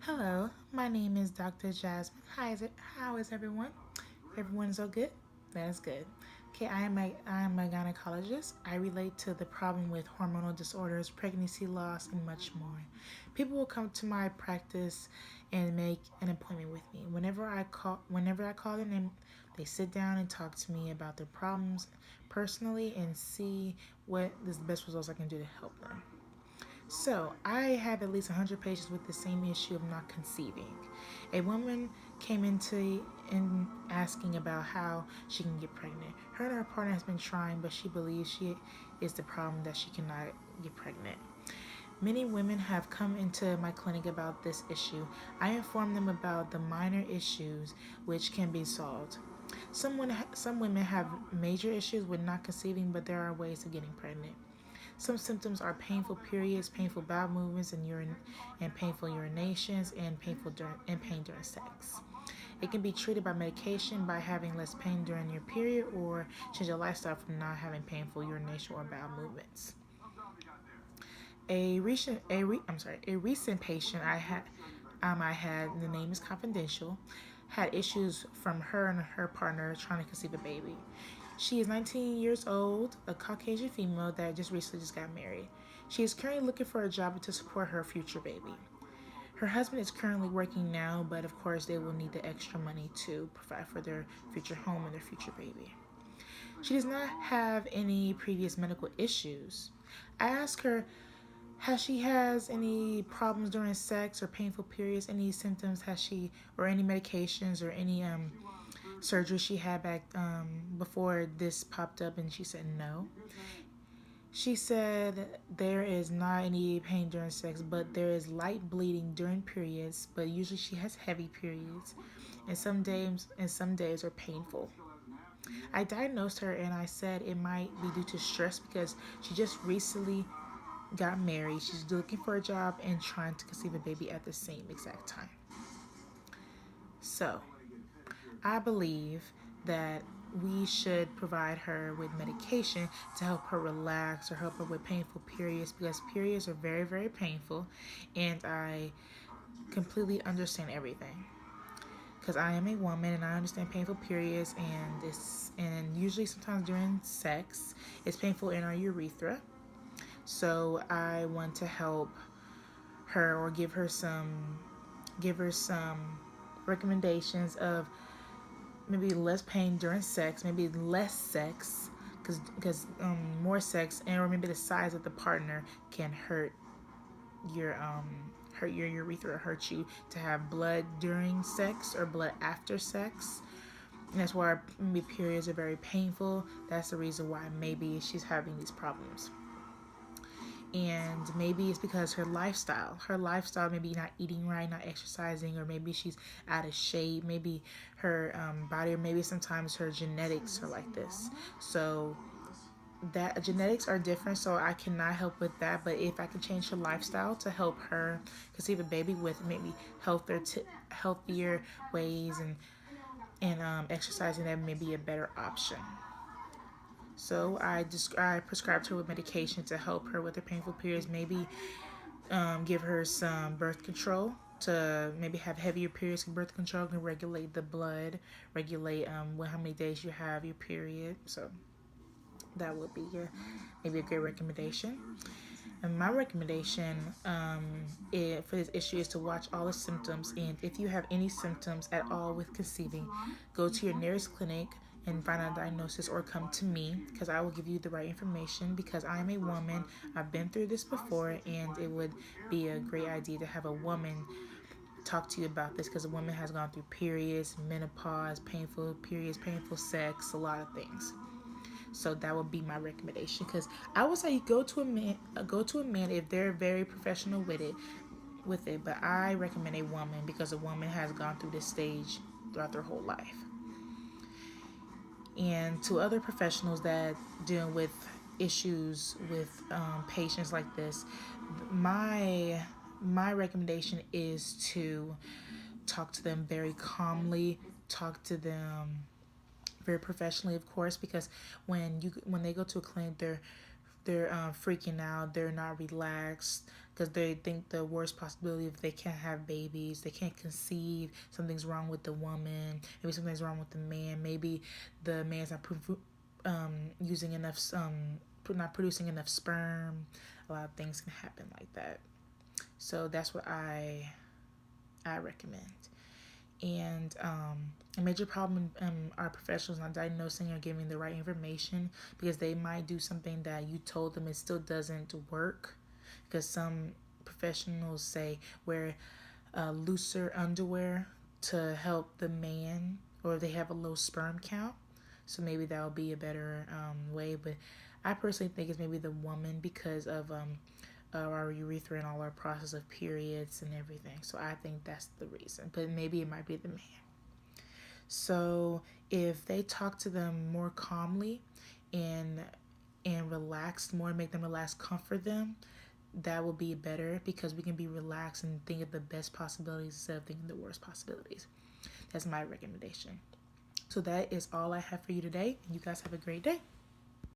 Hello, my name is Dr. Jasmine. How is everyone? Everyone's all good? That is good. Okay, I am a gynecologist. I relate to the problem with hormonal disorders, pregnancy loss, and much more. People will come to my practice and make an appointment with me. Whenever I call their name, they sit down and talk to me about their problems personally and see what is the best results I can do to help them. So, I have at least 100 patients with the same issue of not conceiving. A woman came into in asking about how she can get pregnant. Her and her partner has been trying, but she believes she is the problem that she cannot get pregnant. Many women have come into my clinic about this issue. I inform them about the minor issues which can be solved. Some women have major issues with not conceiving, but there are ways of getting pregnant. Some symptoms are painful periods, painful bowel movements, and painful urinations, and pain during sex. It can be treated by medication by having less pain during your period, or change your lifestyle from not having painful urination or bowel movements. A recent patient I had, the name is confidential, had issues from her and her partner trying to conceive a baby. She is 19 years old, a Caucasian female that just recently just got married. She is currently looking for a job to support her future baby. Her husband is currently working now, but of course they will need the extra money to provide for their future home and their future baby. She does not have any previous medical issues. I asked her has she has any problems during sex or painful periods, any symptoms has she or any medications or any surgery she had back before this popped up, and she said no. She said there is not any pain during sex, but there is light bleeding during periods, but usually she has heavy periods, and some days are painful. I diagnosed her and I said it might be due to stress because she just recently got married. She's looking for a job and trying to conceive a baby at the same exact time. So, I believe that we should provide her with medication to help her relax or help her with painful periods because periods are very, very painful, and I completely understand everything because I am a woman and I understand painful periods, and usually sometimes during sex it's painful in our urethra. So I want to help her or give her some recommendations of maybe less pain during sex, maybe less sex, because more sex, and or maybe the size of the partner can hurt your urethra, hurt you to have blood during sex or blood after sex. And that's why maybe periods are very painful. That's the reason why maybe she's having these problems. And maybe it's because her lifestyle maybe not eating right, not exercising, or maybe she's out of shape, maybe her body, or maybe sometimes her genetics are like this. So that genetics are different, so I cannot help with that, but if I can change her lifestyle to help her conceive a baby with maybe healthier ways, and exercising, that may be a better option. So I prescribed her with medication to help her with her painful periods. Maybe give her some birth control to maybe have heavier periods. Birth control can regulate the blood, regulate how many days you have your period. So that would be maybe a great recommendation. And my recommendation for this issue is to watch all the symptoms. And if you have any symptoms at all with conceiving, go to your nearest clinic and find out a diagnosis, or come to me because I will give you the right information because I am a woman. I've been through this before, and it would be a great idea to have a woman talk to you about this because a woman has gone through periods, menopause, painful periods, painful sex, a lot of things. So that would be my recommendation. Because I would say go to a man if they're very professional with it. But I recommend a woman because a woman has gone through this stage throughout their whole life. And to other professionals that deal with issues with patients like this, my recommendation is to talk to them very calmly, talk to them very professionally, of course, because when they go to a clinic, they're freaking out, they're not relaxed because they think the worst possibility if they can't have babies, they can't conceive, something's wrong with the woman, maybe something's wrong with the man, maybe the man's not using enough, not producing enough sperm. A lot of things can happen like that. So that's what I recommend. And a major problem are professionals not diagnosing or giving the right information, because they might do something that you told them, it still doesn't work. Because some professionals say wear looser underwear to help the man, or they have a low sperm count. So maybe that will be a better way. But I personally think it's maybe the woman, because of our urethra and all our process of periods and everything. So I think that's the reason. But maybe it might be the man. So if they talk to them more calmly and relaxed more, make them relax, comfort them, that will be better, because we can be relaxed and think of the best possibilities instead of thinking the worst possibilities. That's my recommendation. So that is all I have for you today. You guys have a great day.